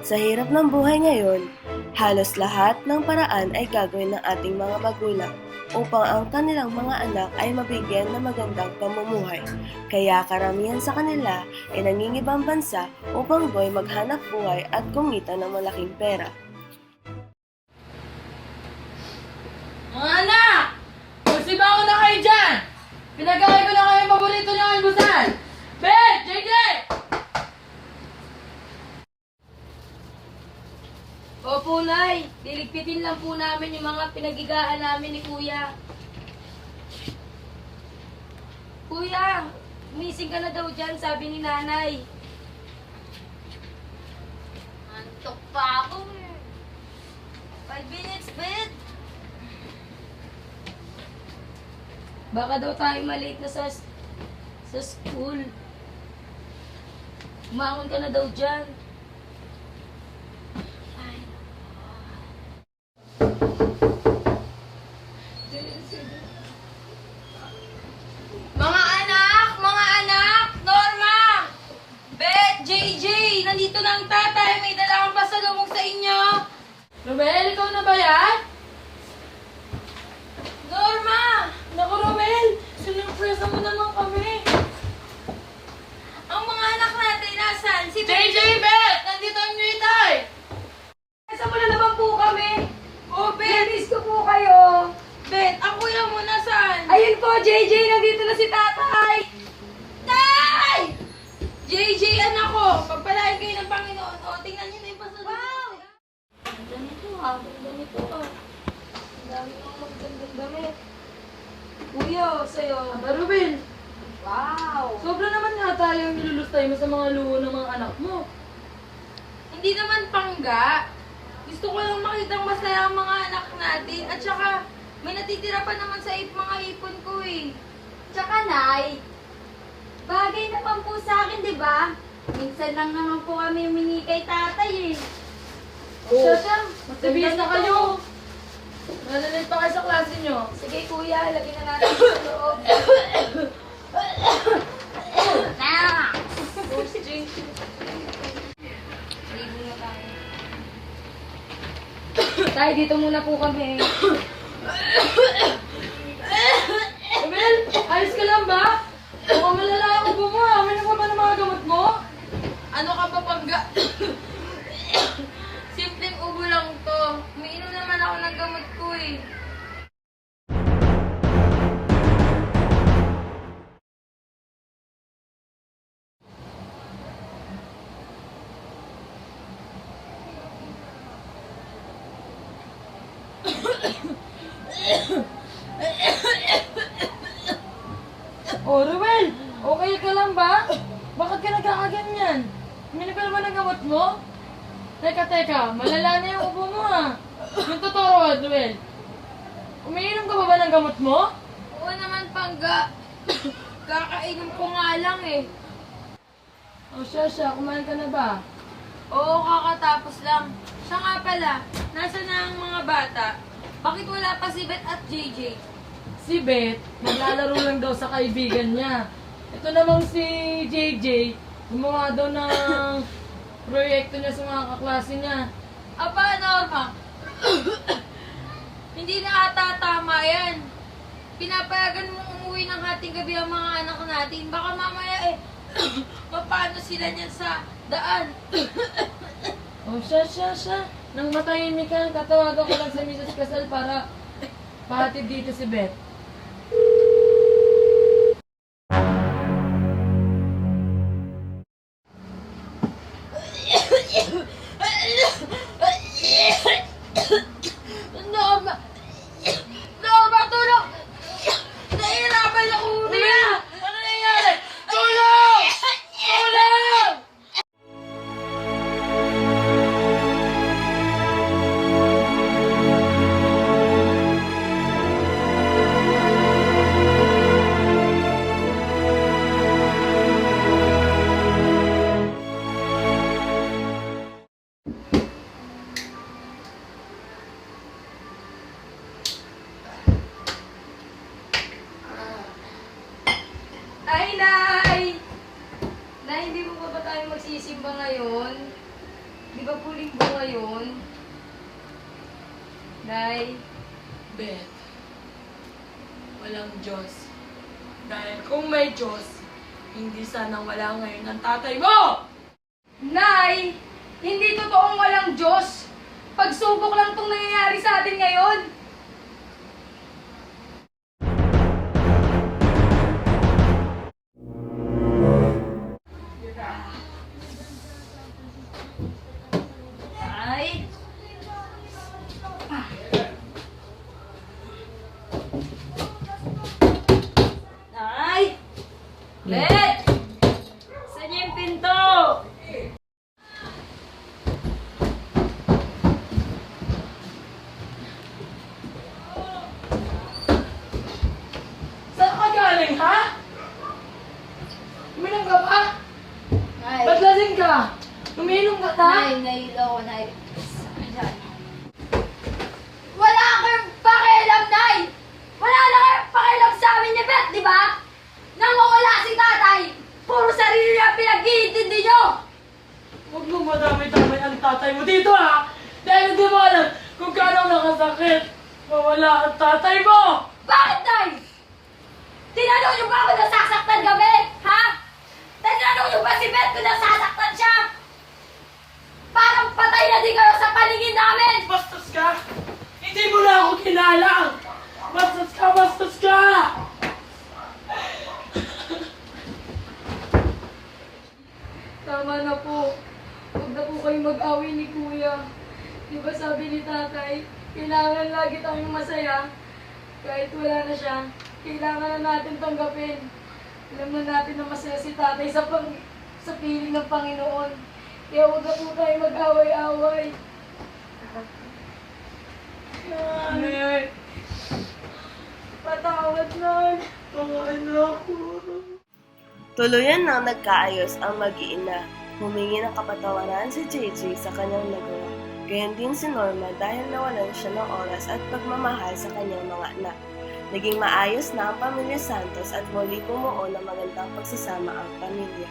Sa hirap ng buhay ngayon, halos lahat ng paraan ay gagawin ng ating mga magulang upang ang kanilang mga anak ay mabigyan ng magandang pamumuhay. Kaya karamihan sa kanila ay nangingibang bansa upang do'y maghanap buhay at kumita ng malaking pera. Mga anak! Magsiba ko na kayo dyan! Pinagkakay ko na kayo yung paborito niyo ng almusal! Bet! JJ! Opo, Nay. Liligpitin lang po namin yung mga pinagigaan namin ni Kuya. Kuya, umising ka na daw dyan, sabi ni Nanay. Antok pa ako eh. 5 minutes, bed. Baka daw tayo malate na sa school. Umangon ka na daw dyan. Mga anak, Norma! Bet, JJ, nandito na ang tatay. May dala akong pasalubong sa inyo. Romel, ikaw na ba yan? Norma! Naku, Romel! Sinurpresa mo naman kami! Ang mga anak natin, nasan? Si JJ, Bet! Nandito ang new tay! Nasa mo na naman po kami. Oh, Bet, miss ko po kayo. Bet, ang kuya mo nasaan? Ayun po, JJ, nandito na si tatay. Tay! JJ, anak ko, pagpalain kayo ng Panginoon. O, tingnan niyo na yung pasalubong. Wow! Ang ganito ah, ang ganito ah. Ang dami ng magandang damit. Kuya, sa'yo. Aba, Romel! Wow! Sobra naman yata yung nilulustay mo sa mga luho ng mga anak mo. Hindi naman pangga. Gusto ko lang makitang masaya ang mga anak natin. At saka, may natitira pa naman sa mga ipon ko eh. Tsaka, Nay, bagay naman po sa akin, di ba? Minsan lang naman po kami humingi kay tatay eh. Sasha, magbibihis na kayo! Nalalit pa kayo sa klase nyo. Sige kuya, lagyan na natin sa loob. Na! First drink. Libo na tayo. Tay, dito muna po kami. Romel, ayos ka lang ba? Mukhang malala yung ubo mo ha. May ba ng mga gamot mo? Ano ka ba pangga? Simpleng ubo lang to. Umiinom naman ako ng gamot ko eh. Oh, Romel! Okay ka lang ba? Bakit ka nagkakaganyan? Uminom ka naman ng gamot mo? Teka, malala na yung ubo mo ha. Yung totoo, Romel. Umiinom ka ba ng gamot mo? Oo naman pangga. Kakainom ko nga lang eh. Oh, Shasha, kumain ka na ba? Oo, kakatapos lang. Siya nga pala, nasa na ang mga bata? Bakit wala pa si Beth at JJ? Si Beth, maglalaro lang daw sa kaibigan niya. Ito namang si JJ, gumawa daw ng proyekto niya sa mga kaklase niya. Aba, Norma, hindi na ata tama yan. Pinapayagan mong umuwi ng hating gabi ang mga anak natin. Baka mamaya paano sila niyan sa daan? Oh, Shasha. Nang matahimik ka, tatawagan ko lang sa Mrs. Casal para pahatid dito si Beth. Norma! Norma, tulong! Nahihirapan ako umiyak! Ano nangyayari? Tulong! Tulong! Nay! Nay, hindi mo pa ba tayo magsisimba ngayon? Di ba po linggo ngayon? Nay, Beth, walang Diyos. Dahil kung may Diyos, hindi sana wala ngayon ang tatay mo! Nay! Hindi totoong walang Diyos! Pagsubok lang itong nangyayari sa atin ngayon! Nay! Nay! Bet! Saan yung pinto? Saan ka galing, ha? Uminom ka ba? Nay, Ba't lasing ka? Uminom ka na? nahilo ako, Nay. Ayan. Wala kang pakialam, Nay! Wala na kayong pakialam sa amin ni Beth, di ba? Nang mawala si tatay, puro sarili niya pinag-iintindi niyo! Huwag mo madami-dami ang tatay mo dito, ha? Dahil hindi mo alam kung gaano nakasakit. Mawala ang tatay mo! Bakit, Nay? Tinanong niyo ba ako nasasaktan gabi, ha? Tinanong niyo ba si Beth kung nasasaktan siya? Parang patay na din kayo sa paningin namin! Bastos ka! Hindi mo na ako kilala! Bastos ka! Bastos ka! Tama na po. Huwag na po kayo mag-away ni Kuya. Di ba sabi ni Tatay, kailangan lagi tayong masaya. Kahit wala na siya, kailangan na natin tanggapin. Alam na natin na masaya si Tatay sa piling ng Panginoon. Kaya huwag na po tayo mag-away-away. Nanay! Patawad na. Pakain na ako. Tuluyan nang nagkaayos ang mag-iina. Humingi ng kapatawaran si JJ sa kanyang nagawa. Gayon din si Norma dahil nawalan siya ng oras at pagmamahal sa kanyang mga anak. Naging maayos na ang pamilya Santos at muli bumuo ng magandang pagsasama ang pamilya.